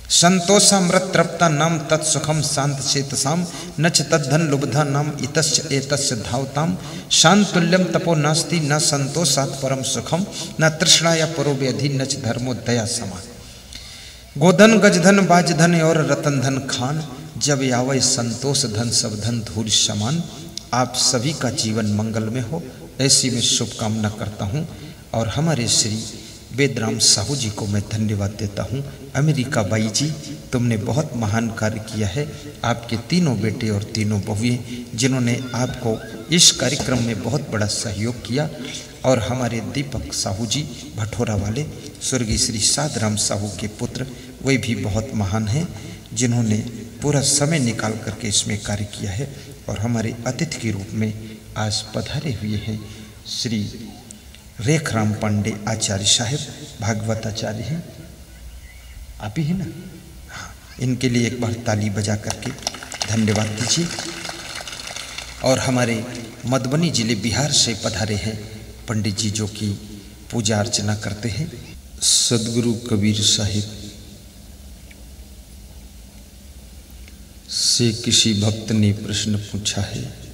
संतोषामृत तृप्ता नाम तत्सुखम शांत चेतसाम नच तद्धन लुब्धा नाम इतस्य एतस्य धावताम शांतुल्यम तपो नास्ति न संतोषात् परम सुखम न तृष्णाया परो व्याधि नच धर्मोदया समा। गोधन गजधन बाजधन और रतन धन खान जब यावै संतोष धन सब धन धूल समान। आप सभी का जीवन मंगल में हो ऐसी मैं शुभकामना करता हूँ और हमारे श्री वेदराम साहू जी को मैं धन्यवाद देता हूँ। अमेरिका बाई जी, तुमने बहुत महान कार्य किया है। आपके तीनों बेटे और तीनों बहुएं जिन्होंने आपको इस कार्यक्रम में बहुत बड़ा सहयोग किया, और हमारे दीपक साहू जी भटोरा वाले स्वर्गीय श्री साधराम साहू के पुत्र, वे भी बहुत महान हैं जिन्होंने पूरा समय निकाल करके इसमें कार्य किया है। और हमारे अतिथि के रूप में आज पधारे हुए हैं श्री रेखराम पांडे आचार्य साहब, भागवत आचार्य हैं, आप ही हैं ना? हाँ, इनके लिए एक बार ताली बजा करके धन्यवाद दीजिए। और हमारे मधुबनी जिले बिहार से पधारे हैं पंडित जी जो कि पूजा अर्चना करते हैं। सदगुरु कबीर साहिब से किसी भक्त ने प्रश्न पूछा है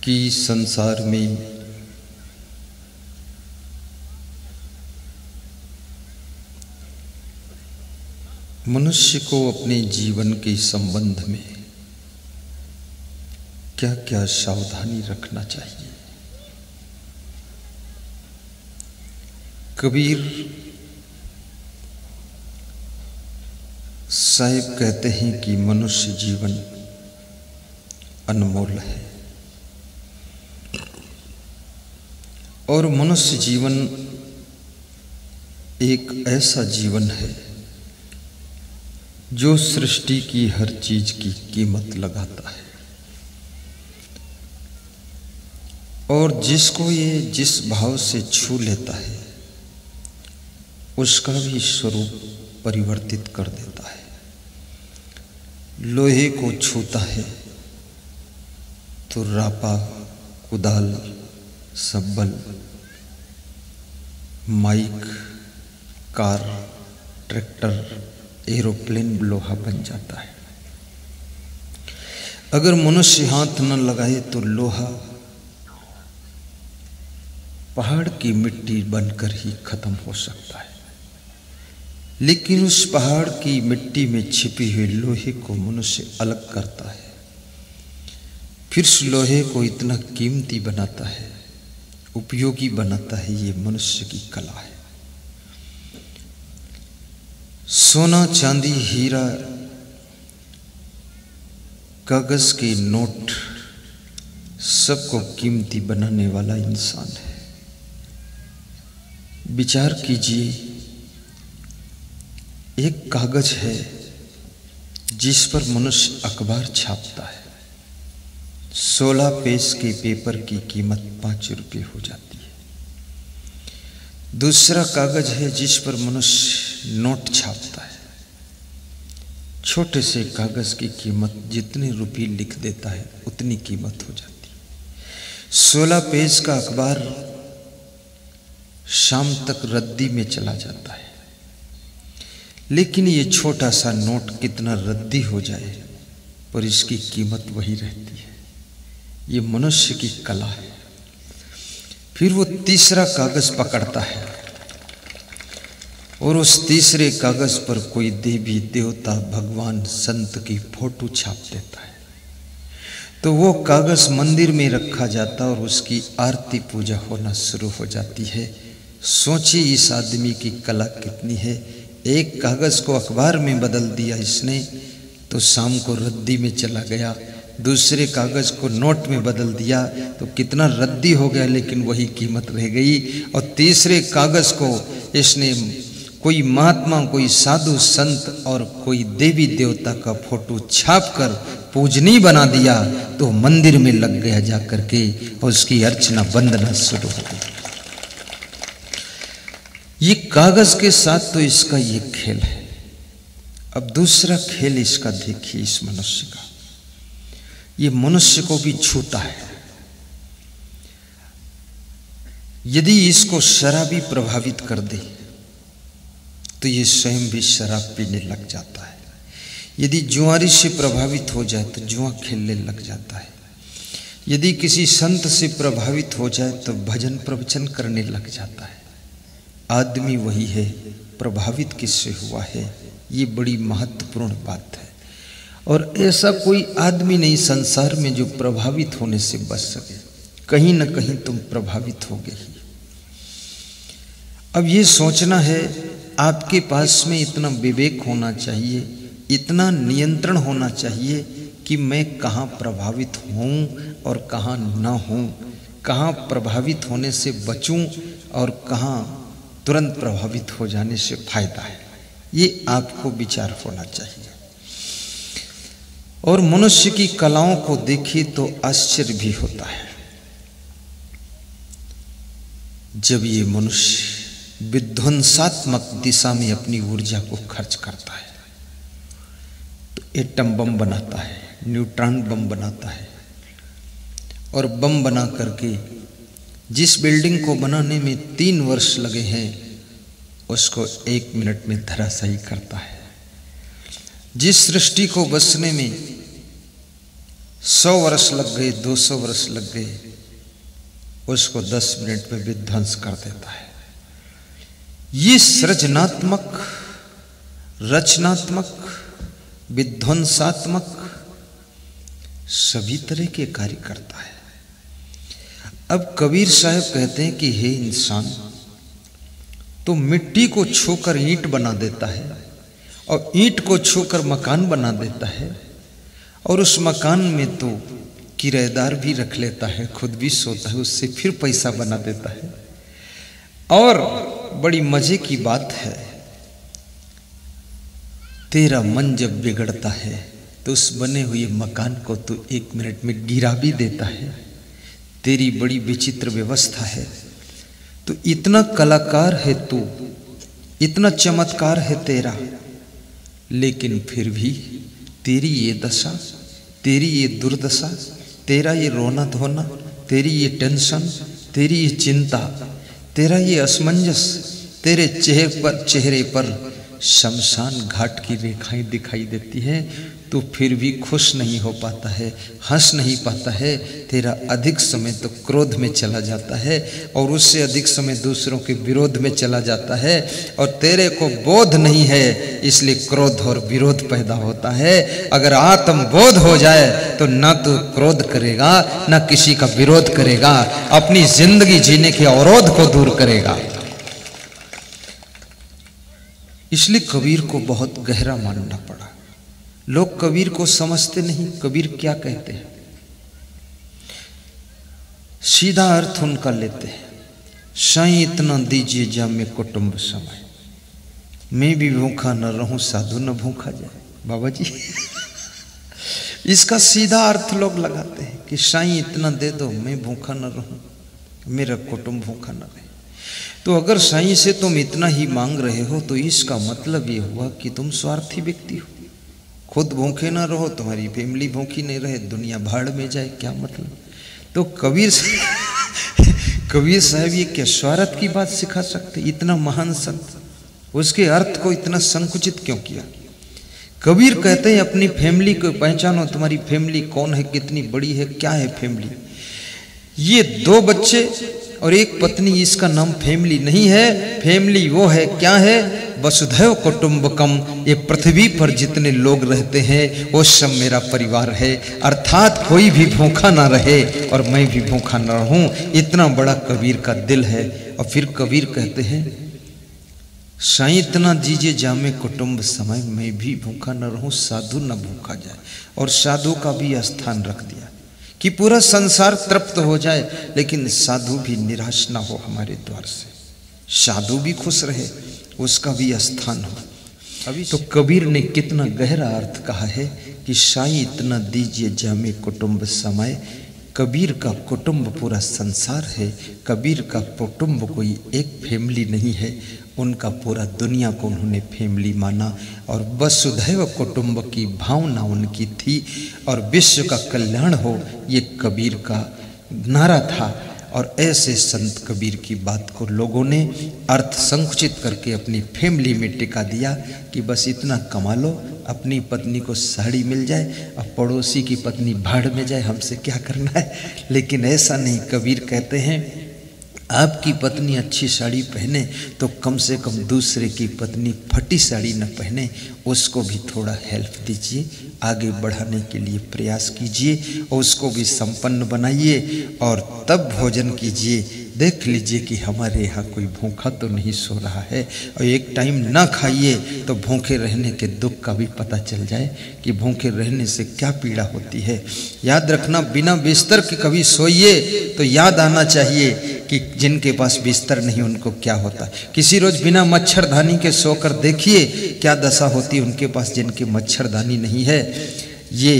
कि संसार में मनुष्य को अपने जीवन के संबंध में क्या क्या सावधानी रखना चाहिए। कबीर साहिब कहते हैं कि मनुष्य जीवन अनमोल है और मनुष्य जीवन एक ऐसा जीवन है जो सृष्टि की हर चीज की कीमत लगाता है, और जिसको ये जिस भाव से छू लेता है उसका भी स्वरूप परिवर्तित कर देता है। लोहे को छूता है तो रापा, कुदाल, सब्बल, माइक, कार, ट्रैक्टर, एरोप्लेन लोहा बन जाता है। अगर मनुष्य हाथ न लगाए तो लोहा पहाड़ की मिट्टी बनकर ही खत्म हो सकता है, लेकिन उस पहाड़ की मिट्टी में छिपी हुई लोहे को मनुष्य अलग करता है, फिर उस लोहे को इतना कीमती बनाता है, उपयोगी बनाता है। ये मनुष्य की कला है। सोना, चांदी, हीरा, कागज के नोट सबको कीमती बनाने वाला इंसान है। विचार कीजिए, एक कागज है जिस पर मनुष्य अखबार छापता है, 16 पेज के पेपर की कीमत 5 रुपये हो जाती है। दूसरा कागज है जिस पर मनुष्य नोट छापता है, छोटे से कागज की कीमत जितने रुपये लिख देता है उतनी कीमत हो जाती है। 16 पेज का अखबार शाम तक रद्दी में चला जाता है, लेकिन ये छोटा सा नोट कितना रद्दी हो जाए पर इसकी कीमत वही रहती है। ये मनुष्य की कला है। फिर वो तीसरा कागज पकड़ता है और उस तीसरे कागज पर कोई देवी देवता, भगवान, संत की फोटो छाप देता है, तो वो कागज मंदिर में रखा जाता और उसकी आरती पूजा होना शुरू हो जाती है। सोचिए इस आदमी की कला कितनी है। एक कागज को अखबार में बदल दिया इसने तो शाम को रद्दी में चला गया, दूसरे कागज को नोट में बदल दिया तो कितना रद्दी हो गया, लेकिन वही कीमत रह गई। और तीसरे कागज को इसने कोई महात्मा, कोई साधु संत और कोई देवी देवता का फोटो छाप कर पूजनीय बना दिया तो मंदिर में लग गया जाकर के और उसकी अर्चना वंदना शुरू हो गई। ये कागज के साथ तो इसका ये खेल है। अब दूसरा खेल इसका देखिए, इस मनुष्य का। ये मनुष्य को भी छूता है। यदि इसको शराबी प्रभावित कर दे तो ये स्वयं भी शराब पीने लग जाता है। यदि जुआरी से प्रभावित हो जाए तो जुआ खेलने लग जाता है। यदि किसी संत से प्रभावित हो जाए तो भजन प्रवचन करने लग जाता है। आदमी वही है, प्रभावित किससे हुआ है, ये बड़ी महत्वपूर्ण बात है। और ऐसा कोई आदमी नहीं संसार में जो प्रभावित होने से बच सके। कहीं न कहीं तुम प्रभावित हो गई। अब ये सोचना है, आपके पास में इतना विवेक होना चाहिए, इतना नियंत्रण होना चाहिए कि मैं कहाँ प्रभावित हूँ और कहाँ न हूँ, कहाँ प्रभावित होने से बचूं और कहाँ तुरंत प्रभावित हो जाने से फायदा है। ये आपको विचार होना चाहिए। और मनुष्य की कलाओं को देखिए तो आश्चर्य भी होता है। जब ये मनुष्य विध्वंसात्मक दिशा में अपनी ऊर्जा को खर्च करता है तो एटम बम बनाता है, न्यूट्रॉन बम बनाता है, और बम बना करके जिस बिल्डिंग को बनाने में 3 वर्ष लगे हैं उसको 1 मिनट में धराशायी करता है। जिस सृष्टि को बसने में 100 वर्ष लग गए, 200 वर्ष लग गए, उसको 10 मिनट में विध्वंस कर देता है। ये सृजनात्मक, रचनात्मक, विध्वंसात्मक सभी तरह के कार्य करता है। अब कबीर साहब कहते हैं कि हे इंसान, तो मिट्टी को छूकर ईंट बना देता है और ईंट को छूकर मकान बना देता है, और उस मकान में तो किराएदार भी रख लेता है, खुद भी सोता है, उससे फिर पैसा बना देता है। और बड़ी मजे की बात है, तेरा मन जब बिगड़ता है तो उस बने हुए मकान को तू 1 मिनट में गिरा भी देता है। तेरी बड़ी विचित्र व्यवस्था है। तो इतना कलाकार है तू, इतना चमत्कार है तेरा, लेकिन फिर भी तेरी ये दशा, तेरी ये दुर्दशा, तेरा ये रोना धोना, तेरी ये टेंशन, तेरी ये चिंता, तेरा ये असमंजस, तेरे चेहरे पर शमशान घाट की रेखाएं दिखाई देती हैं, तो फिर भी खुश नहीं हो पाता है, हंस नहीं पाता है। तेरा अधिक समय तो क्रोध में चला जाता है और उससे अधिक समय दूसरों के विरोध में चला जाता है, और तेरे को बोध नहीं है इसलिए क्रोध और विरोध पैदा होता है। अगर आत्म बोध हो जाए तो ना तो क्रोध करेगा, ना किसी का विरोध करेगा, अपनी जिंदगी जीने के अवरोध को दूर करेगा। इसलिए कबीर को बहुत गहरा मानना पड़ा। लोग कबीर को समझते नहीं। कबीर क्या कहते हैं, सीधा अर्थ उनका लेते हैं, साईं इतना दीजिए जा मैं कुटुंब समय, मैं भी भूखा न रहूं साधु न भूखा जाए। बाबा जी इसका सीधा अर्थ लोग लगाते हैं कि साईं इतना दे दो मैं भूखा न रहूं, मेरा कुटुंब भूखा न रहे। तो अगर साईं से तुम इतना ही मांग रहे हो तो इसका मतलब ये हुआ कि तुम स्वार्थी व्यक्ति हो। खुद भूखे ना रहो, तुम्हारी फैमिली भूखी नहीं रहे, दुनिया भाड़ में जाए, क्या मतलब। तो कबीर साहब ये क्या स्वार्थ की बात सिखा सकते? इतना महान संत, उसके अर्थ को इतना संकुचित क्यों किया? कबीर कहते हैं अपनी फैमिली को पहचानो, तुम्हारी फैमिली कौन है, कितनी बड़ी है, क्या है फैमिली। ये 2 बच्चे और 1 पत्नी, इसका नाम फैमिली नहीं है। फैमिली वो है, क्या है, वसुधैव कुटुंबकम, ये पृथ्वी पर जितने लोग रहते हैं वो सब मेरा परिवार है। अर्थात कोई भी भूखा ना रहे और मैं भी भूखा ना रहूं, इतना बड़ा कबीर का दिल है। और फिर कबीर कहते हैं साईं इतना दीजिए जामे कुटुंब समय, मैं भी भूखा न रहूं साधु न भूखा जाए। और साधु का भी स्थान रख दिया कि पूरा संसार तृप्त हो जाए लेकिन साधु भी निराश ना हो हमारे द्वार से, साधु भी खुश रहे, उसका भी स्थान हो। अभी तो कबीर ने कितना गहरा अर्थ कहा है कि साईं इतना दीजिए जामे कुटुंब समय। कबीर का कुटुंब पूरा संसार है। कबीर का कुटुंब कोई एक फैमिली नहीं है, उनका पूरा दुनिया को उन्होंने फैमिली माना। और वसुधैव कुटुंब की भावना उनकी थी और विश्व का कल्याण हो, ये कबीर का नारा था। और ऐसे संत कबीर की बात को लोगों ने अर्थ संकुचित करके अपनी फैमिली में टिका दिया कि बस इतना कमा लो, अपनी पत्नी को साड़ी मिल जाए और पड़ोसी की पत्नी भाड़ में जाए, हमसे क्या करना है। लेकिन ऐसा नहीं, कबीर कहते हैं आपकी पत्नी अच्छी साड़ी पहने तो कम से कम दूसरे की पत्नी फटी साड़ी न पहने, उसको भी थोड़ा हेल्प दीजिए, आगे बढ़ाने के लिए प्रयास कीजिए और उसको भी संपन्न बनाइए और तब भोजन कीजिए। देख लीजिए कि हमारे यहाँ कोई भूखा तो नहीं सो रहा है, और एक टाइम ना खाइए तो भूखे रहने के दुख का भी पता चल जाए कि भूखे रहने से क्या पीड़ा होती है। याद रखना, बिना बिस्तर के कभी सोइए तो याद आना चाहिए कि जिनके पास बिस्तर नहीं उनको क्या होता। किसी रोज बिना मच्छरदानी के सोकर देखिए क्या दशा होती है उनके पास जिनके मच्छरदानी नहीं है। ये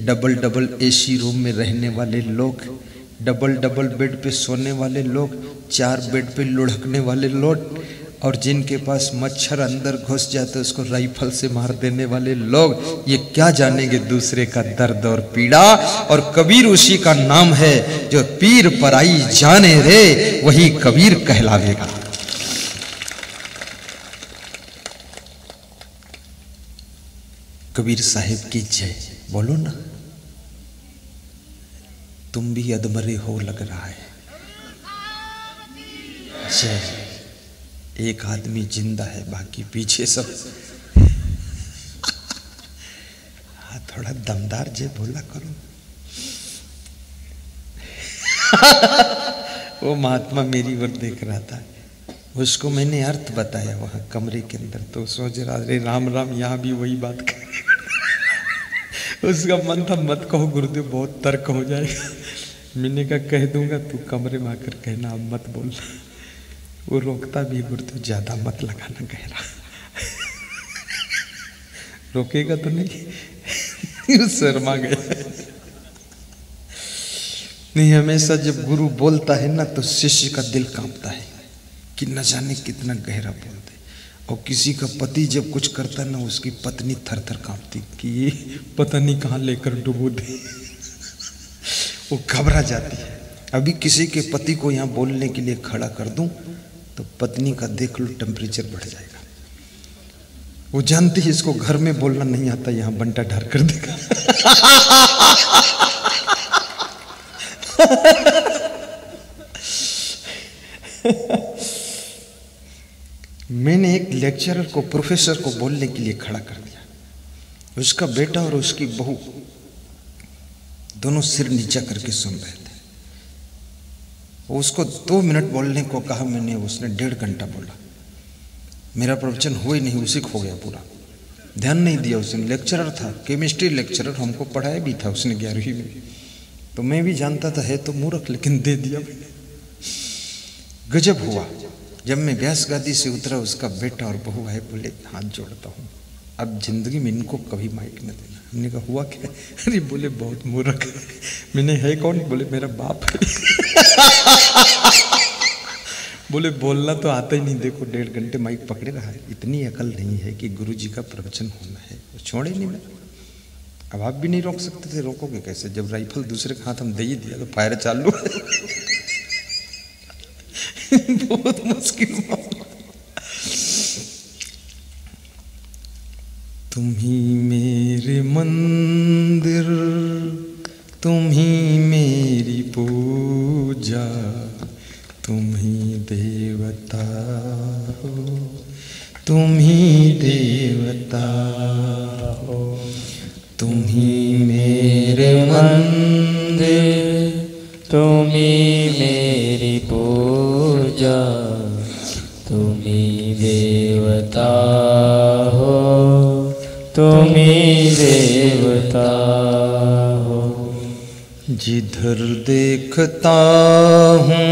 डबल डबल एसी रूम में रहने वाले लोग, डबल डबल बेड पे सोने वाले लोग, 4 बेड पे लुढ़कने वाले लोग, और जिनके पास मच्छर अंदर घुस जाते उसको राइफल से मार देने वाले लोग, ये क्या जानेंगे दूसरे का दर्द और पीड़ा। और कबीर उसी का नाम है जो पीर पराई जाने रे, वही कबीर कहलावेगा। कबीर साहिब की जय बोलो ना। तुम भी अधमरे हो लग रहा है। जय। एक आदमी जिंदा है, बाकी पीछे सब। हाँ, थोड़ा दमदार जय बोला करो। वो महात्मा मेरी ओर देख रहा था, उसको मैंने अर्थ बताया वहां कमरे के अंदर, तो सोच रहा अरे राम राम, यहाँ भी वही बात कर। उसका मन था मत कहो गुरुदेव, बहुत तर्क हो जाएगा। मैंने कहा कह दूंगा, तू कमरे में आकर कहना अब मत बोल। वो रोकता भी, गुरुदेव ज्यादा मत लगाना गहरा। रोकेगा तो नहीं। शर्मा गया। नहीं, हमेशा जब गुरु बोलता है ना तो शिष्य का दिल कांपता है कि न जाने कितना गहरा बोलते। और किसी का पति जब कुछ करता है ना, उसकी पत्नी थर थर कांपती कि ये पता नहीं कहाँ लेकर डुबो दे। वो घबरा जाती है। अभी किसी के पति को यहाँ बोलने के लिए खड़ा कर दूं तो पत्नी का देख लो टेम्परेचर बढ़ जाएगा। वो जानती है इसको घर में बोलना नहीं आता, यहाँ बंटा ढार कर देगा। मैंने एक लेक्चरर को, प्रोफेसर को बोलने के लिए खड़ा कर दिया। उसका बेटा और उसकी बहू दोनों सिर नीचा करके सुन रहे थे। उसको 2 मिनट बोलने को कहा मैंने, उसने 1.5 घंटा बोला। मेरा प्रवचन हुआ ही नहीं, उसी को हो गया पूरा। ध्यान नहीं दिया उसने। लेक्चरर था, केमिस्ट्री लेक्चरर, हमको पढ़ाया भी था उसने 11वीं में, तो मैं भी जानता था है तो मूर्ख, लेकिन दे दिया मैंने। गजब हुआ। जब मैं व्यास गादी से उतरा, उसका बेटा और बहू है, बोले हाथ जोड़ता हूँ, अब जिंदगी में इनको कभी माइक न देना। हमने कहा हुआ क्या? अरे बोले बहुत मूर्ख है। मैंने है कौन? बोले मेरा बाप है। बोले बोलना तो आता ही नहीं, देखो 1.5 घंटे माइक पकड़े रहा है। इतनी अकल नहीं है कि गुरु जी का प्रवचन होना है। वो छोड़े नहीं मैं। अब आप भी नहीं रोक सकते थे, रोकोगे कैसे? जब राइफल दूसरे के हाथ हम दे ही दिया तो फायर चालू। बहुत मुश्किल। तुम ही मेरे मंदिर, तुम ही मेरी पूजा, तुम ही देवता हो, तुम ही देवता हो। तुम ही मेरे मंदिर, तुम ही मेरी पूजा, तुम ही देवता हो, तुम ही देवता हो। जिधर देखता हूँ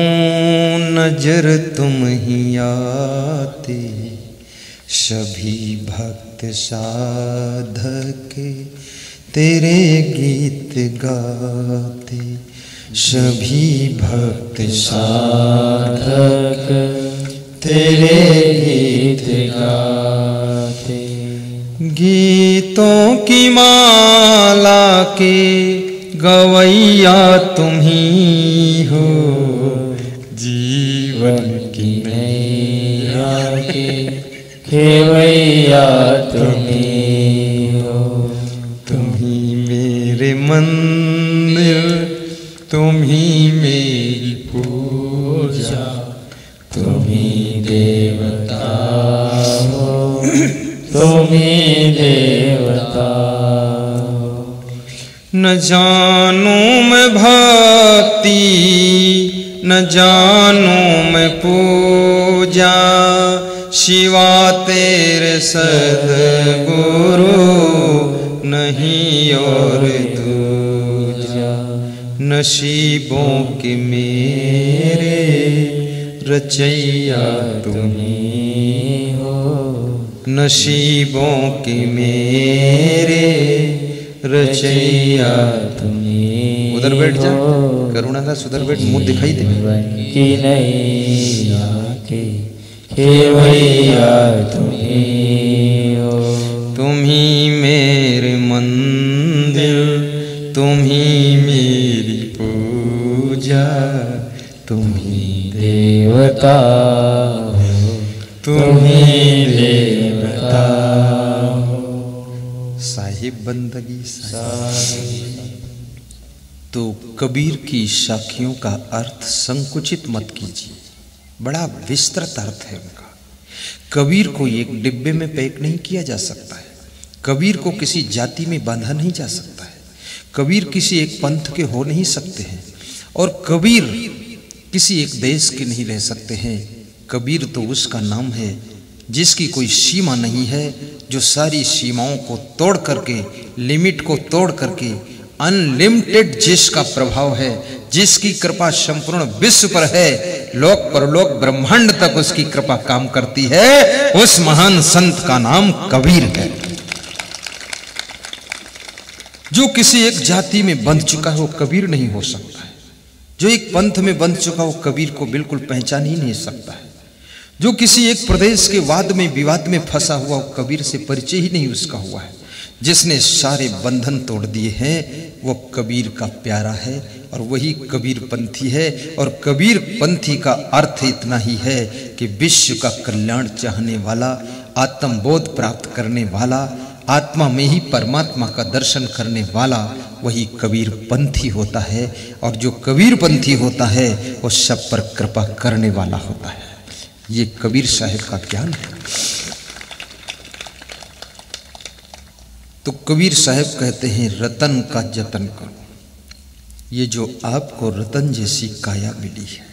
नजर तुम ही आते, सभी भक्त साधक तेरे गीत गाते, सभी भक्त साधक तेरे गीत गाते। गीतों की माला के गवैया तुम ही हो, जीवन की नैया के खेवैया तुम्ही हो। तुम्ही मेरे मंदिर, तुम्ही मेरी पूजा, तुम्ही देवता हो, तुम्ही देवता हो। न जानूं मैं भक्ति, न जानूं मैं पूजा, शिवा तेरे सद्गुरु नहीं और दूजा। नसीबों के मेरे रचैया तुम्ही हो, नसीबों के मेरे रचैया तुम्ही। उधर बैठ जा करुणादास, उधर बैठ, मुंह दिखाई दे। की नैया के खेवैया तुम्ही हो। तुम्ही मेरे मंदिर, तुम्ही मेरी पूजा, तुम्ही देवता हो, तुम्ही देवता हो। साहिब बंदगी तो कबीर की साखियों का अर्थ संकुचित मत कीजिए, बड़ा विस्तृत अर्थ है उनका। कबीर को एक डिब्बे में पैक नहीं किया जा सकता है, कबीर को किसी जाति में बांधा नहीं जा सकता है, कबीर किसी एक पंथ के हो नहीं सकते हैं, और कबीर किसी एक देश के नहीं रह सकते हैं। कबीर तो उसका नाम है जिसकी कोई सीमा नहीं है, जो सारी सीमाओं को तोड़ करके, लिमिट को तोड़ करके अनलिमिटेड जिसका प्रभाव है, जिसकी कृपा संपूर्ण विश्व पर है, लोक परलोक ब्रह्मांड तक उसकी कृपा काम करती है, उस महान संत का नाम कबीर है। जो किसी एक जाति में बंध चुका है वो कबीर नहीं हो सकता है, जो एक पंथ में बंध चुका वो कबीर को बिल्कुल पहचान ही नहीं सकता है, जो किसी एक प्रदेश के वाद में विवाद में फंसा हुआ वो कबीर से परिचय ही नहीं उसका हुआ है। जिसने सारे बंधन तोड़ दिए हैं वो कबीर का प्यारा है, और वही कबीर पंथी है। और कबीर पंथी का अर्थ इतना ही है कि विश्व का कल्याण चाहने वाला, आत्मबोध प्राप्त करने वाला, आत्मा में ही परमात्मा का दर्शन करने वाला, वही कबीर पंथी होता है। और जो कबीर पंथी होता है वो सब पर कृपा करने वाला होता है। ये कबीर साहिब का ज्ञान है। तो कबीर साहब कहते हैं रतन का जतन करो। ये जो आपको रतन जैसी काया मिली है,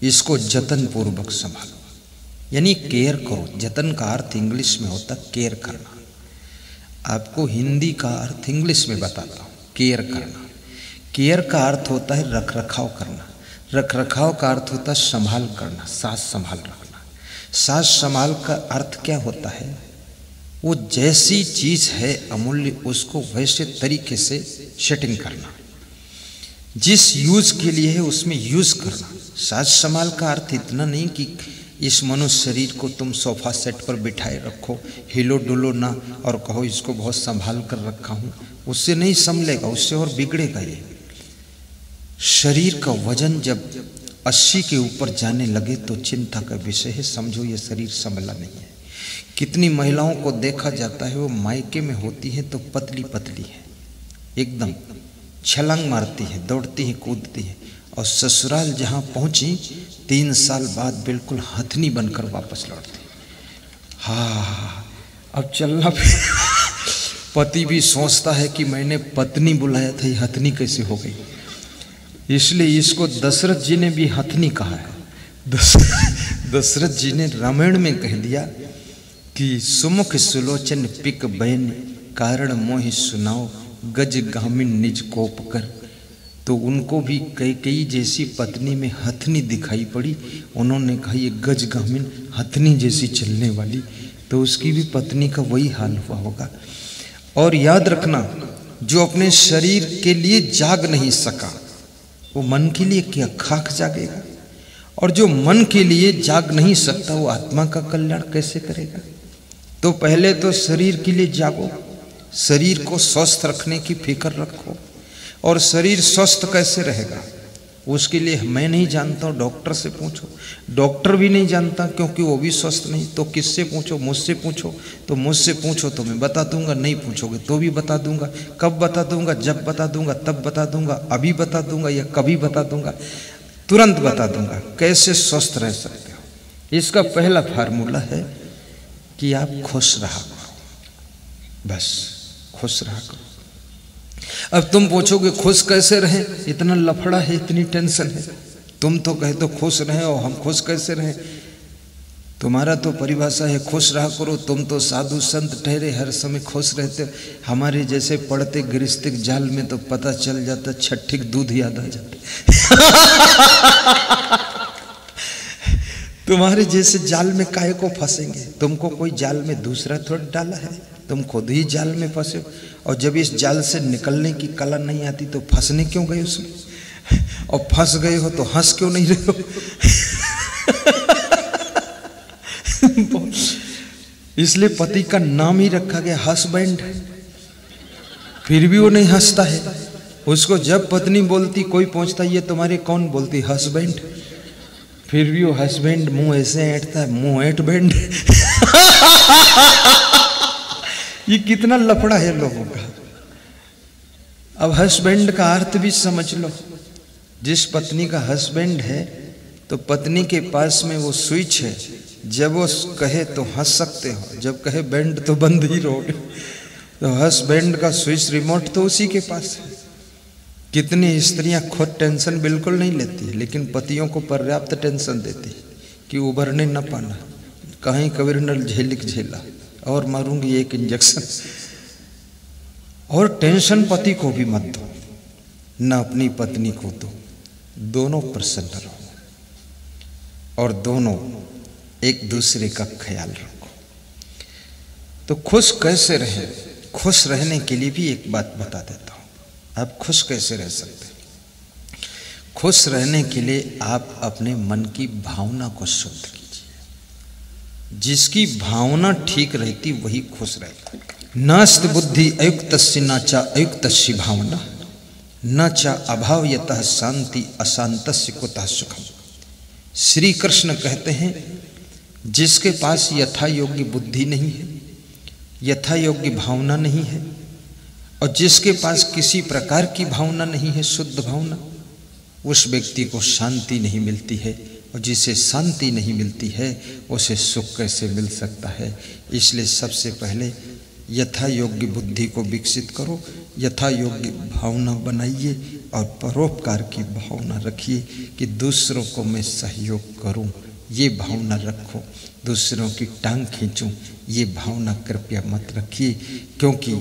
इसको जतन पूर्वक संभालो, यानी केयर करो। जतन का अर्थ इंग्लिश में होता केयर करना। आपको हिंदी का अर्थ इंग्लिश में बताता हूँ, केयर करना। केयर का अर्थ होता है रख रखाव करना, रख रखाव का अर्थ होता है संभाल करना, सास संभाल रखना। सास संभाल का अर्थ क्या होता है? वो जैसी चीज है अमूल्य, उसको वैसे तरीके से सेटिंग करना, जिस यूज के लिए है उसमें यूज करना। साज संभाल का अर्थ इतना नहीं कि इस मनुष्य शरीर को तुम सोफा सेट पर बिठाए रखो, हिलो डुलो ना, और कहो इसको बहुत संभाल कर रखा हूँ, उससे नहीं संभलेगा, उससे और बिगड़ेगा। ये शरीर का वजन जब 80 के ऊपर जाने लगे तो चिंता का विषय है, समझो ये शरीर संभला नहीं है। कितनी महिलाओं को देखा जाता है वो मायके में होती हैं तो पतली पतली है, एकदम छलांग मारती है, दौड़ती है, कूदती है, और ससुराल जहाँ पहुँची 3 साल बाद बिल्कुल हथनी बनकर वापस लौटती। हाँ, अब चलना पति भी सोचता है कि मैंने पत्नी बुलाया था, ये हथनी कैसे हो गई। इसलिए इसको दशरथ जी ने भी हथनी कहा है। दशरथ जी ने रामायण में कह दिया कि सुमुख सुलोचन पिक बहन कारण मोहि सुनाओ गज गामिन निज कोप कर। तो उनको भी कई जैसी पत्नी में हथनी दिखाई पड़ी, उन्होंने कहा ये गज गामिन हथनी जैसी चलने वाली, तो उसकी भी पत्नी का वही हाल हुआ होगा। और याद रखना, जो अपने शरीर के लिए जाग नहीं सका वो मन के लिए क्या खाक जागेगा, और जो मन के लिए जाग नहीं सकता वो आत्मा का कल्याण कैसे करेगा। तो पहले तो शरीर के लिए जागो, शरीर को स्वस्थ रखने की फिक्र रखो। और शरीर स्वस्थ कैसे रहेगा? उसके लिए मैं नहीं जानता हूँ, डॉक्टर से पूछो। डॉक्टर भी नहीं जानता क्योंकि वो भी स्वस्थ नहीं, तो किससे पूछो? मुझसे पूछो। तो मुझसे पूछो तो मैं बता दूंगा, नहीं पूछोगे तो भी बता दूंगा। कब बता दूंगा? जब बता दूंगा तब बता दूंगा, अभी बता दूंगा या कभी बता दूंगा, तुरंत बता दूंगा कैसे स्वस्थ रह सकते हो। इसका पहला फार्मूला है कि आप खुश रहा करो, बस खुश रहा करो। अब तुम पूछोगे खुश कैसे रहें, इतना लफड़ा है, इतनी टेंशन है। तुम तो कहे तो खुश रहें और हम खुश कैसे रहें? तुम्हारा तो परिभाषा है खुश रहा करो, तुम तो साधु संत ठहरे हर समय खुश रहते हो। हमारे जैसे पड़ते गृहस्थिक जाल में तो पता चल जाता, छठी दूध याद आ जाता। तुम्हारे जैसे जाल में काहे को फंसेंगे? तुमको कोई जाल में दूसरा थोड़ा डाला है, तुम खुद ही जाल में फंसे। और जब इस जाल से निकलने की कला नहीं आती तो फंसने क्यों गए उसमें? और फंस गए हो तो हंस क्यों नहीं रहे हो? इसलिए पति का नाम ही रखा गया हस्बैंड। फिर भी वो नहीं हंसता है। उसको जब पत्नी बोलती, कोई पूछता ये तुम्हारे कौन, बोलती हस्बैंड। फिर भी वो हस्बैंड मुंह ऐसे ऐंठता है, मुंह ऐंठ बैंड। ये कितना लफड़ा है लोगों का। अब हस्बैंड का अर्थ भी समझ लो। जिस पत्नी का हस्बैंड है तो पत्नी के पास में वो स्विच है, जब वो कहे तो हंस सकते हो, जब कहे बैंड तो बंद ही रहोगे। तो हस्बैंड का स्विच रिमोट तो उसी के पास है। कितनी स्त्रियां खुद टेंशन बिल्कुल नहीं लेती, लेकिन पतियों को पर्याप्त टेंशन देती कि उभरने न पाना, कहीं कबीर न झेलिक झेला और मारूंगी एक इंजेक्शन। और टेंशन पति को भी मत दो, न अपनी पत्नी को दो। दोनों प्रसन्न रहो और दोनों एक दूसरे का ख्याल रखो। तो खुश कैसे रहे? खुश रहने के लिए भी एक बात बता देता हूं। आप खुश कैसे रह सकते हैं? खुश रहने के लिए आप अपने मन की भावना को शुद्ध कीजिए। जिसकी भावना ठीक रहती वही खुश रहता है। नास्त बुद्धि अयुक्तस्य न च अयुक्तस्य भावना, न च अभावयतः शांति अशांतस्य कुतः सुखम। श्री कृष्ण कहते हैं जिसके पास यथा योग्य बुद्धि नहीं है, यथा योग्य भावना नहीं है, और जिसके पास किसी प्रकार की भावना नहीं है, शुद्ध भावना, उस व्यक्ति को शांति नहीं मिलती है। और जिसे शांति नहीं मिलती है उसे सुख कैसे मिल सकता है? इसलिए सबसे पहले यथा योग्य बुद्धि को विकसित करो, यथा योग्य भावना बनाइए और परोपकार की भावना रखिए कि दूसरों को मैं सहयोग करूं, ये भावना रखो। दूसरों की टांग खींचूं, ये भावना कृपया मत रखिए, क्योंकि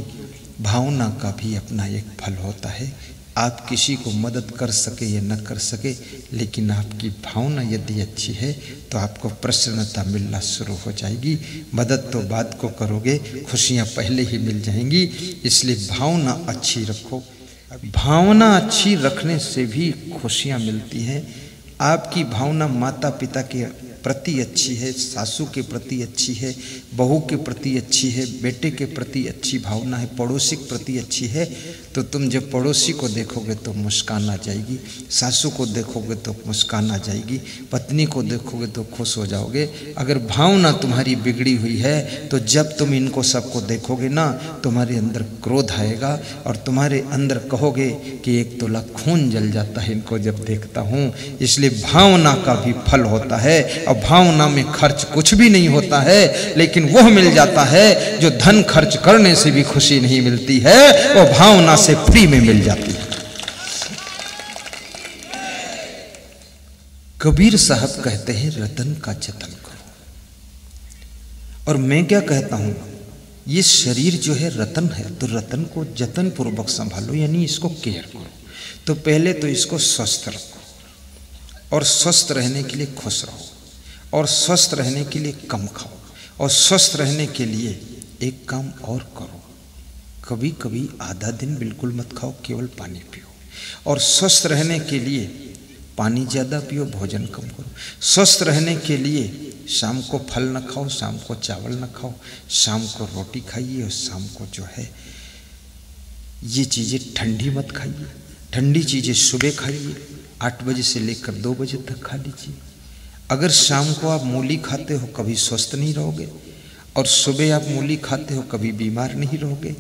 भावना का भी अपना एक फल होता है। आप किसी को मदद कर सके या न कर सके, लेकिन आपकी भावना यदि अच्छी है तो आपको प्रसन्नता मिलना शुरू हो जाएगी। मदद तो बाद को करोगे, खुशियाँ पहले ही मिल जाएंगी। इसलिए भावना अच्छी रखो। भावना अच्छी रखने से भी खुशियाँ मिलती हैं। आपकी भावना माता पिता के प्रति अच्छी है, सासू के प्रति अच्छी है, बहू के प्रति अच्छी है, बेटे के प्रति अच्छी भावना है, पड़ोसी के प्रति अच्छी है, तो तुम जब पड़ोसी को देखोगे तो मुस्कान आ जाएगी, सासू को देखोगे तो मुस्कान आ जाएगी, पत्नी को देखोगे तो खुश हो जाओगे। अगर भावना तुम्हारी बिगड़ी हुई है तो जब तुम इनको सबको देखोगे ना, तुम्हारे अंदर क्रोध आएगा और तुम्हारे अंदर कहोगे कि एक तोला खून जल जाता है इनको जब देखता हूँ। इसलिए भावना का भी फल होता है। और भावना में खर्च कुछ भी नहीं होता है, लेकिन वह मिल जाता है जो धन खर्च करने से भी खुशी नहीं मिलती है, वो भावना से फ्री में मिल जाती है। कबीर साहब कहते हैं रतन का जतन करो। और मैं क्या कहता हूं, ये शरीर जो है रतन है, तो रतन को जतन पूर्वक संभालो, यानी इसको केयर करो। तो पहले तो इसको स्वस्थ रखो, और स्वस्थ रहने के लिए खुश रहो, और स्वस्थ रहने के लिए कम खाओ, और स्वस्थ रहने के लिए एक काम और करो, कभी कभी आधा दिन बिल्कुल मत खाओ, केवल पानी पियो। और स्वस्थ रहने के लिए पानी ज़्यादा पियो, भोजन कम करो। स्वस्थ रहने के लिए शाम को फल न खाओ, शाम को चावल न खाओ, शाम को रोटी खाइए, और शाम को जो है ये चीज़ें ठंडी मत खाइए, ठंडी चीज़ें सुबह खाइए, 8 बजे से लेकर 2 बजे तक खा लीजिए। अगर शाम को आप मूली खाते हो कभी स्वस्थ नहीं रहोगे, और सुबह आप मूली खाते हो कभी बीमार नहीं रहोगे,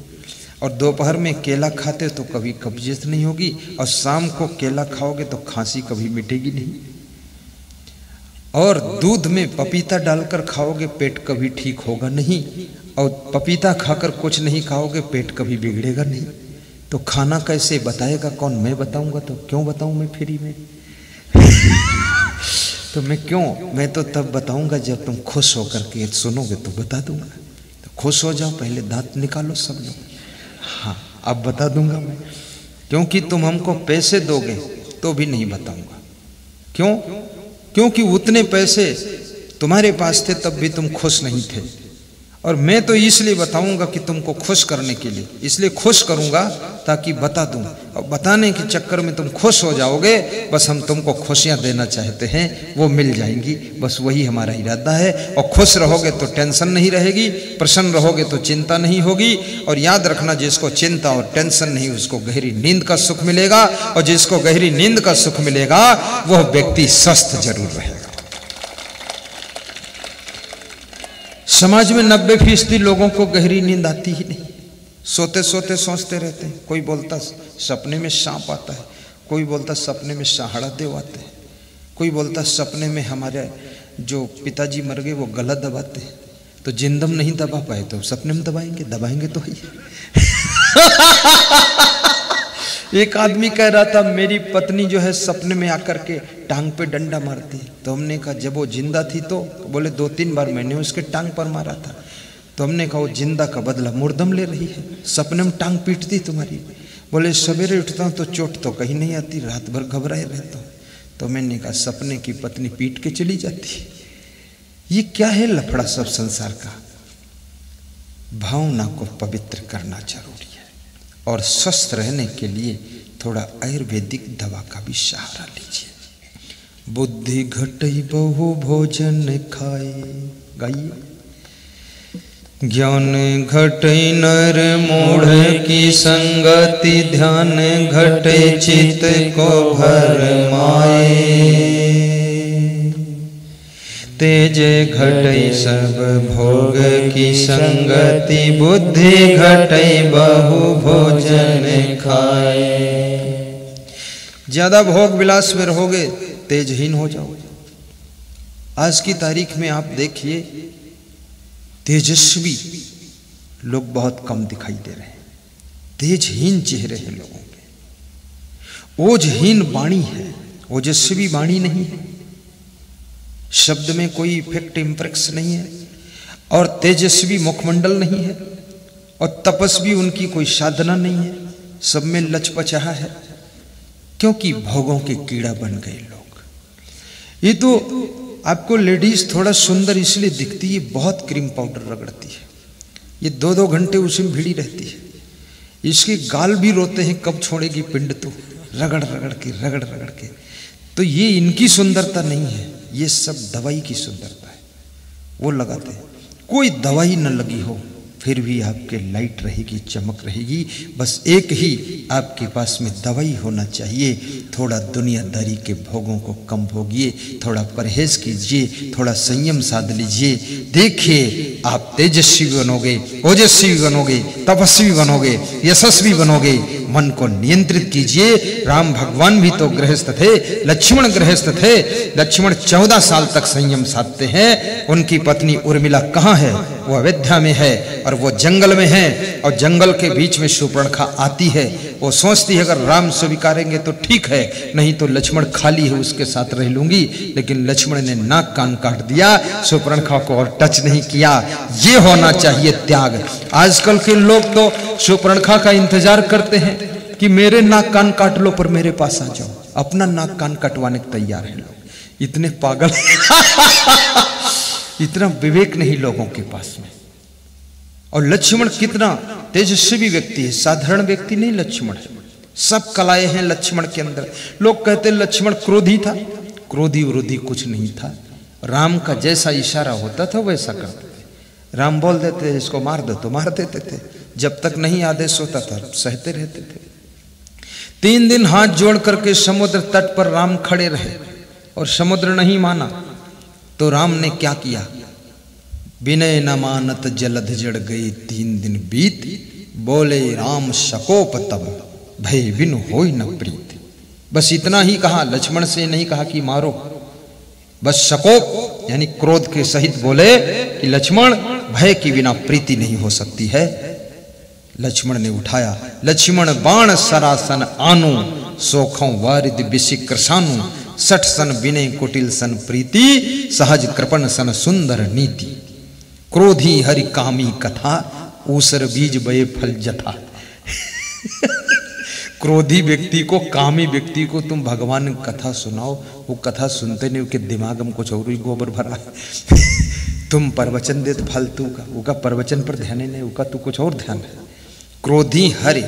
और दोपहर में केला खाते हो तो कभी कब्जियत नहीं होगी, और शाम को केला खाओगे तो खांसी कभी मिटेगी नहीं, और दूध में पपीता डालकर खाओगे पेट कभी ठीक होगा नहीं, और पपीता खाकर कुछ नहीं खाओगे पेट कभी बिगड़ेगा नहीं। तो खाना कैसे बताएगा कौन? मैं बताऊंगा तो क्यों बताऊं मैं फ्री में? तो मैं तो तब बताऊंगा जब तुम खुश होकर के सुनोगे तो बता दूंगा। तो खुश हो जाओ, पहले दांत निकालो सब लोग। हाँ, अब बता दूंगा मैं, क्योंकि तुम हमको पैसे दोगे तो भी नहीं बताऊंगा। क्यों? क्योंकि उतने पैसे तुम्हारे पास थे तब भी तुम खुश नहीं थे, और मैं तो इसलिए बताऊंगा कि तुमको खुश करने के लिए, इसलिए खुश करूंगा ताकि बता दूं, और बताने के चक्कर में तुम खुश हो जाओगे। बस हम तुमको खुशियां देना चाहते हैं, वो मिल जाएंगी, बस वही हमारा इरादा है। और खुश रहोगे तो टेंशन नहीं रहेगी, प्रसन्न रहोगे तो चिंता नहीं होगी। और याद रखना, जिसको चिंता और टेंशन नहीं उसको गहरी नींद का सुख मिलेगा, और जिसको गहरी नींद का सुख मिलेगा वह व्यक्ति स्वस्थ जरूर रहेगा। समाज में 90% लोगों को गहरी नींद आती ही नहीं, सोते सोते सोचते रहते हैं। कोई बोलता सपने में सांप आता है, कोई बोलता सपने में सहाड़ा देव आते हैं, कोई बोलता सपने में हमारे जो पिताजी मर गए वो गला दबाते हैं। तो जिंदम नहीं दबा पाए तो सपने में दबाएंगे तो ही। एक आदमी कह रहा था मेरी पत्नी जो है सपने में आकर के टांग पे डंडा मारती है। तो हमने कहा जब वो जिंदा थी तो बोले 2-3 बार मैंने उसके टांग पर मारा था। तो हमने कहा वो जिंदा का बदला मुर्दम ले रही है, सपने में टांग पीटती तुम्हारी। बोले सवेरे उठता हूँ तो चोट तो कहीं नहीं आती, रात भर घबराए रहता हूँ। तो मैंने कहा सपने की पत्नी पीट के चली जाती है। ये क्या है लफड़ा सब संसार का? भावना को पवित्र करना जरूरी है, और स्वस्थ रहने के लिए थोड़ा आयुर्वेदिक दवा का भी सहारा लीजिए। बुद्धि घटई बहु भोजन खाए, गाइए। ज्ञान घटई नर मूढ़ की संगति, ध्यान घटे चित्त को भरमाए। तेज घटई सब भोग की संगति, बुद्धि घटई बहु भोजन खाए। ज्यादा भोग विलास में रहोगे तेजहीन हो जाओगे। आज की तारीख में आप देखिए तेजस्वी लोग बहुत कम दिखाई दे रहे हैं, तेजहीन चेहरे हैं लोगों के, ओजहीन वाणी है, ओजस्वी वाणी नहीं है, शब्द में कोई इफेक्ट इंप्रेक्स नहीं है, और तेजस्वी मुखमंडल नहीं है, और तपस्वी उनकी कोई साधना नहीं है, सब में लचपचाहा है, क्योंकि भोगों के कीड़ा बन गए लोग। ये तो आपको लेडीज थोड़ा सुंदर इसलिए दिखती है, बहुत क्रीम पाउडर रगड़ती है, ये 2-2 घंटे उसी में भिड़ी रहती है, इसके गाल भी रोते हैं कब छोड़ेगी पिंड, तो रगड़ रगड़ के। तो ये इनकी सुंदरता नहीं है, ये सब दवाई की सुंदरता है, वो लगाते हैं। कोई दवाई न लगी हो फिर भी आपके लाइट रहेगी, चमक रहेगी। बस एक ही आपके पास में दवाई होना चाहिए, थोड़ा दुनियादारी के भोगों को कम भोगिए, थोड़ा परहेज कीजिए, थोड़ा संयम साध लीजिए। देखिए आप तेजस्वी बनोगे, ओजस्वी बनोगे, तपस्वी बनोगे, यशस्वी बनोगे। मन को नियंत्रित कीजिए। राम भगवान भी तो गृहस्थ थे, लक्ष्मण गृहस्थ थे। लक्ष्मण 14 साल तक संयम साधते हैं। उनकी पत्नी उर्मिला कहाँ है? वो अयोध्या में है और वो जंगल में है, और जंगल के बीच में शूर्पणखा आती है। वो सोचती है अगर राम स्वीकारेंगे तो ठीक है, नहीं तो लक्ष्मण खाली है उसके साथ रह लूंगी। लेकिन लक्ष्मण ने नाक कान काट दिया, शूर्पणखा को और टच नहीं किया। ये होना चाहिए त्याग। आजकल के लोग तो शूर्पणखा का इंतजार करते हैं कि मेरे नाक कान काट लो पर मेरे पास आ जाओ। अपना नाक कान कटवाने को तैयार है लोग, इतने पागल। इतना विवेक नहीं लोगों के पास में। और लक्ष्मण कितना तेजस्वी व्यक्ति है, साधारण व्यक्ति नहीं लक्ष्मण है। सब कलाएं हैं लक्ष्मण के अंदर। लोग कहते लक्ष्मण क्रोधी था, क्रोधी विरोधी कुछ नहीं था। राम का जैसा इशारा होता था वैसा करते थे। राम बोल देते इसको मार दो तो मार देते थे, जब तक नहीं आदेश होता था सहते रहते थे। 3 दिन हाथ जोड़ करके समुद्र तट पर राम खड़े रहे और समुद्र नहीं माना तो राम ने क्या किया, विनय न मानत जलध जड़ गई 3 दिन बीत, बोले राम शकोप तब भय बिन होई न प्रीत। बस इतना ही कहा, लक्ष्मण से नहीं कहा कि मारो, बस शकोप यानी क्रोध के सहित बोले कि लक्ष्मण भय के बिना प्रीति नहीं हो सकती है। लक्ष्मण ने उठाया, लक्ष्मण बाण सरासन आनु, सोखों वारिद बिसिक कृषानु, 60 सन विनय कुटिल सन प्रीति, सहज कृपण सन सुंदर नीति। क्रोधी हरि कामी कथा, ऊसर बीज बये फल जथा। क्रोधी व्यक्ति को, कामी व्यक्ति को तुम भगवान कथा सुनाओ, वो कथा सुनते नहीं, उसके दिमाग में कुछ और ही गोबर भरा है। तुम प्रवचन दे तो फालतू का, उसका प्रवचन पर ध्यान ही नहीं, उसका तो कुछ और ध्यान है। क्रोधी हरि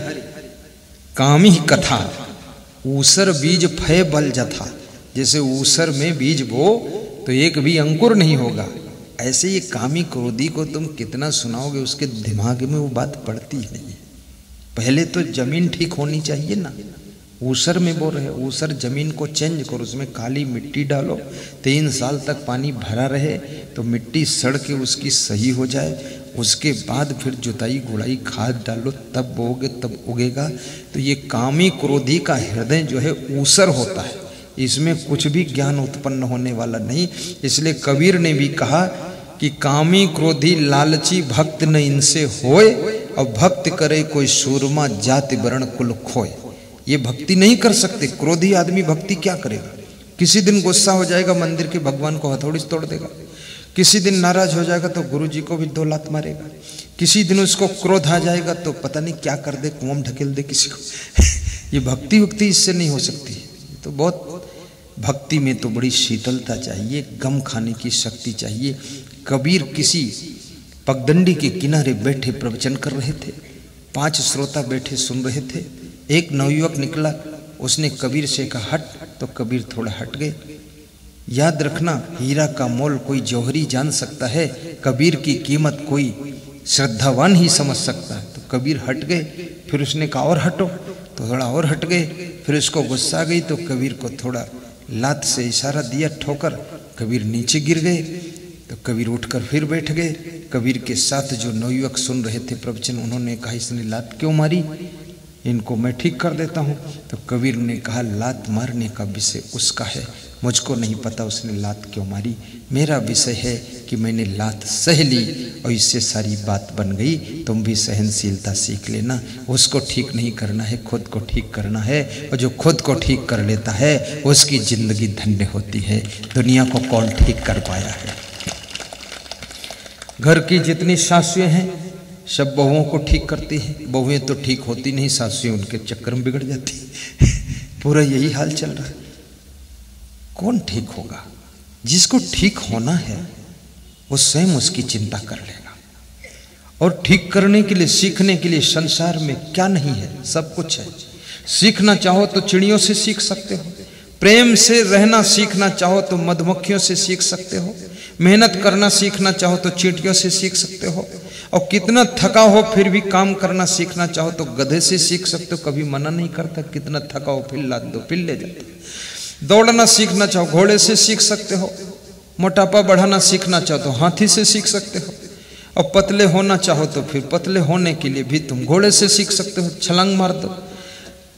कामी कथा, ऊसर बीज फय बल जथा। जैसे ऊसर में बीज बो तो एक भी अंकुर नहीं होगा, ऐसे ये कामी क्रोधी को तुम कितना सुनाओगे, उसके दिमाग में वो बात पड़ती ही नहीं है। पहले तो जमीन ठीक होनी चाहिए ना, ऊसर में बो रहे, ऊसर जमीन को चेंज करो, उसमें काली मिट्टी डालो, 3 साल तक पानी भरा रहे तो मिट्टी सड़ के उसकी सही हो जाए, उसके बाद फिर जुताई गुड़ाई खाद डालो, तब बोगे तब उगेगा। तो ये कामी क्रोधी का हृदय जो है ऊसर होता है, इसमें कुछ भी ज्ञान उत्पन्न होने वाला नहीं। इसलिए कबीर ने भी कहा कि कामी क्रोधी लालची भक्त न इनसे होए, और भक्त करे कोई सूरमा जाति वर्ण कुल खोए। ये भक्ति नहीं कर सकते, क्रोधी आदमी भक्ति क्या करेगा। किसी दिन गुस्सा हो जाएगा, मंदिर के भगवान को हथौड़ी से तोड़ देगा, किसी दिन नाराज हो जाएगा तो गुरु जी को भी 2 लात मारेगा, किसी दिन उसको क्रोध आ जाएगा तो पता नहीं क्या कर दे, कुआं ढकेल दे किसी को। ये भक्ति इससे नहीं हो सकती। तो बहुत भक्ति में तो बड़ी शीतलता चाहिए, गम खाने की शक्ति चाहिए। कबीर किसी पगडंडी के किनारे बैठे प्रवचन कर रहे थे, 5 श्रोता बैठे सुन रहे थे। एक नवयुवक निकला, उसने कबीर से कहा हट, तो कबीर थोड़ा हट गए। याद रखना, हीरा का मोल कोई जौहरी जान सकता है, कबीर की कीमत कोई श्रद्धावान ही समझ सकता है। तो कबीर हट गए, फिर उसने कहा और हटो, तो थोड़ा और हट गए। फिर उसको गुस्सा आ गई तो कबीर को थोड़ा लात से इशारा दिया, ठोकर, कबीर नीचे गिर गए। तो कबीर उठकर फिर बैठ गए। कबीर के साथ जो नवयुवक सुन रहे थे प्रवचन, उन्होंने कहा इसने लात क्यों मारी, इनको मैं ठीक कर देता हूँ। तो कबीर ने कहा लात मारने का विषय उसका है, मुझको नहीं पता उसने लात क्यों मारी, मेरा विषय है कि मैंने लात सह ली और इससे सारी बात बन गई। तुम भी सहनशीलता सीख लेना, उसको ठीक नहीं करना है, खुद को ठीक करना है। और जो खुद को ठीक कर लेता है उसकी जिंदगी धन्य होती है। दुनिया को कौन ठीक कर पाया है। घर की जितनी सासुएं हैं सब बहुओं को ठीक करती हैं, बहुएं तो ठीक होती नहीं, सासुएं उनके चक्कर में बिगड़ जाती। पूरा यही हाल चल रहा है। कौन ठीक होगा? जिसको ठीक होना है वो स्वयं उसकी चिंता कर लेगा। और ठीक करने के लिए, सीखने के लिए संसार में क्या नहीं है, सब कुछ है। सीखना चाहो तो चिड़ियों से सीख सकते हो, प्रेम से रहना सीखना चाहो तो मधुमक्खियों से सीख सकते हो, मेहनत करना सीखना चाहो तो चींटियों से सीख सकते हो, और कितना थका हो फिर भी काम करना सीखना चाहो तो गधे से सीख सकते हो। कभी मना नहीं करता, कितना थका हो फिर लाद दो, फिर ले जाते। दौड़ना सीखना चाहो घोड़े से सीख सकते हो, मोटापा बढ़ाना सीखना चाहो तो हाथी से सीख सकते हो, और पतले होना चाहो तो फिर पतले होने के लिए भी तुम घोड़े से सीख सकते हो, छलांग मार दो।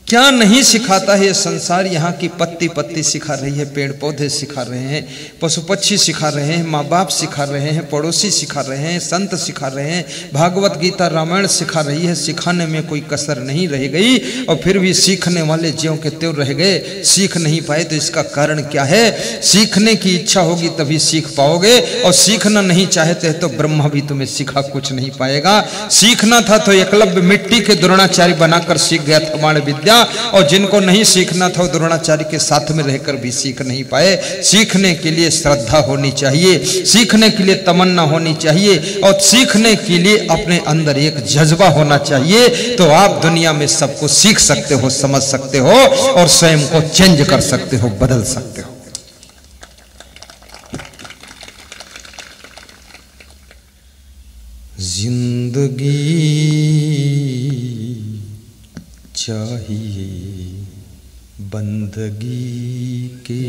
क्या नहीं सिखाता है ये संसार। यहाँ की पत्ती पत्ती सिखा रही है, पेड़ पौधे सिखा रहे हैं, पशु पक्षी सिखा रहे हैं, माँ बाप सिखा रहे हैं, पड़ोसी सिखा रहे हैं, संत सिखा रहे हैं, भागवत गीता रामायण सिखा रही है। सिखाने में कोई कसर नहीं रह गई, और फिर भी सीखने वाले ज्यों के त्यों रह गए, सीख नहीं पाए। तो इसका कारण क्या है? सीखने की इच्छा होगी तभी सीख पाओगे, और सीखना नहीं चाहते तो ब्रह्मा भी तुम्हें सिखा कुछ नहीं पाएगा। सीखना था तो एकलव्य मिट्टी के द्रोणाचार्य बनाकर सीख गया था बाण विद्या, और जिनको नहीं सीखना था द्रोणाचार्य के साथ में रहकर भी सीख नहीं पाए। सीखने के लिए श्रद्धा होनी चाहिए, सीखने के लिए तमन्ना होनी चाहिए, और सीखने के लिए अपने अंदर एक जज्बा होना चाहिए। तो आप दुनिया में सबको सीख सकते हो, समझ सकते हो, और स्वयं को चेंज कर सकते हो, बदल सकते हो। जिंदगी चाहिए बंदगी के